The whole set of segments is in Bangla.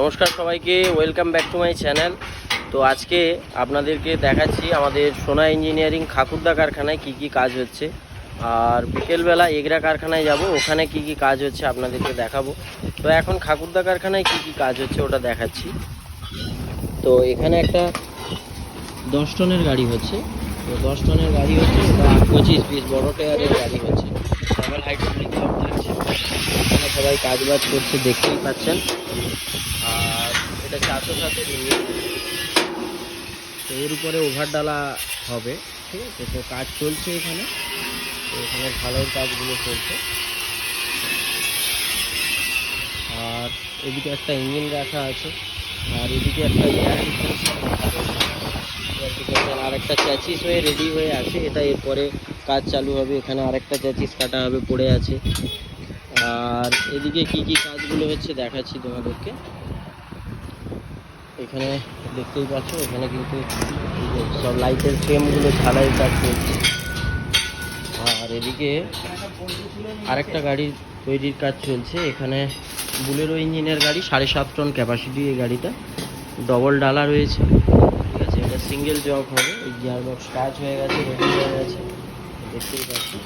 নমস্কার সবাইকে, welcome back to my channel. তো আজকে আপনাদেরকে দেখাচ্ছি আমাদের সোনা ইঞ্জিনিয়ারিং খাকুরদা কারখানায় কি কি কাজ হচ্ছে। আর বিকেলবেলা এগরা কারখানায় যাব, ওখানে কি কি কাজ হচ্ছে আপনাদেরকে দেখাবো। তো এখন খাকুরদা কারখানায় কি কি কাজ হচ্ছে ওটা দেখাচ্ছি। তো এখানে একটা 10 টনের গাড়ি হচ্ছে। তো 10 টনের গাড়ি হচ্ছে, ওটা 25 পিস বড় টায়ারের গাড়ি হচ্ছে। ডাবল হাইড্রোলিক পাম্প লাগছে, এখানে সবাই কাজ বাজ করছে দেখতেই পাচ্ছেন। আর এটা 407-এর ইঞ্জিন। তো এর উপরে ওভার ডালা হবে, ঠিক আছে। তো কাজ চলছে এখানে, তো এখানে ঢালাইয়ের কাজগুলো চলছে। আর এদিকে একটা ইঞ্জিন রাখা আছে, আর এদিকে একটা আর একটা চ্যাচিস হয়ে রেডি হয়ে আছে। এটা এরপরে কাজ চালু হবে, এখানে আরেকটা চ্যাচিস কাটা হবে, পড়ে আছে। আর এদিকে কি কি কাজগুলো হচ্ছে দেখাচ্ছি তোমাদেরকে। এখানে দেখতেই পাচ্ছ, এখানে কিন্তু সব লাইটের ফ্রেমগুলো ঝালাইয়ের কাজ চলছে। আর এদিকে আরেকটা গাড়ির তৈরির কাজ চলছে। এখানে বুলেরো ইঞ্জিনের গাড়ি, 7.5 টন ক্যাপাসিটি এই গাড়িটা। ডবল ডালা রয়েছে, ঠিক আছে। এটা সিঙ্গেল জব হবে। এই গিয়ারবক্স কাজ হয়ে গেছে, রেডি হয়ে গেছে, দেখতেই পাচ্ছি।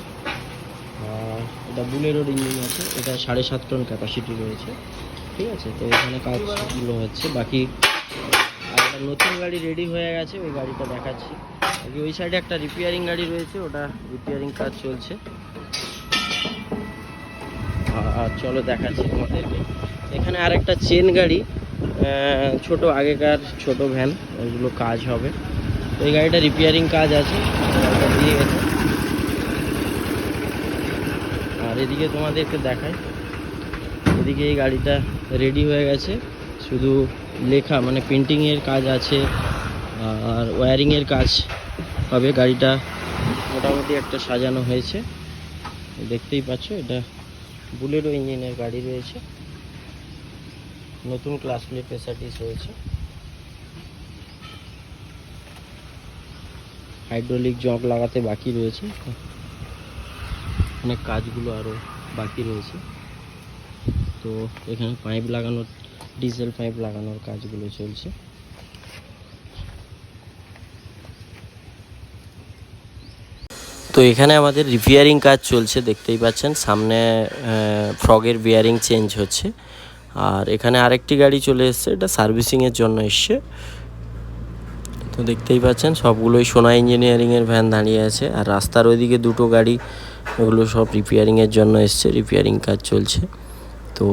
আর এটা বুলেরোর ইঞ্জিন আছে, এটা 7.5 টন ক্যাপাসিটি রয়েছে, ঠিক আছে। তো এখানে কাজগুলো হচ্ছে। বাকি আর একটা নতুন গাড়ি রেডি হয়ে গেছে, ওই গাড়িটা দেখাচ্ছি। বাকি ওই সাইডে একটা রিপেয়ারিং গাড়ি রয়েছে, ওটা রিপেয়ারিং কাজ চলছে। আর চলো দেখাচ্ছি তোমাদেরকে। এখানে আরেকটা চেন গাড়ি, ছোট আগেকার ছোট ভ্যান, ওইগুলো কাজ হবে। ওই গাড়িটা রিপেয়ারিং কাজ আছে, গাড়িটা দিয়ে গেছে। আর এদিকে তোমাদেরকে দেখাই, এদিকে এই গাড়িটা রেডি হয়ে গেছে, শুধু লেখা মানে পেন্টিংয়ের কাজ আছে আর ওয়্যারিংয়ের কাজ হবে। গাড়িটা মোটামুটি একটা সাজানো হয়েছে, দেখতেই পাচ্ছ। এটা বুলেরো ইঞ্জিনের গাড়ি রয়েছে, নতুন ক্লাস প্লেট ফেসারিটিস রয়েছে, হাইড্রোলিক জগ লাগাতে বাকি রয়েছে, অনেক কাজগুলো আরও বাকি রয়েছে। তো এখানে পাইপ লাগানোর, ডিজেল পাইপ লাগানোর কাজগুলো চলছে। তো এখানে আমাদের রিপেয়ারিং কাজ চলছে, দেখতেই পাচ্ছেন। সামনে ফ্রগের বিয়ারিং চেঞ্জ হচ্ছে। আর এখানে আরেকটি গাড়ি চলে এসছে, এটা সার্ভিসিংয়ের জন্য এসছে। তো দেখতেই পাচ্ছেন সবগুলোই সোনা ইঞ্জিনিয়ারিংয়ের ভ্যান দাঁড়িয়ে আছে। আর রাস্তার ওইদিকে দুটো গাড়ি, ওগুলো সব রিপেয়ারিংয়ের জন্য এসছে, রিপেয়ারিং কাজ চলছে। তো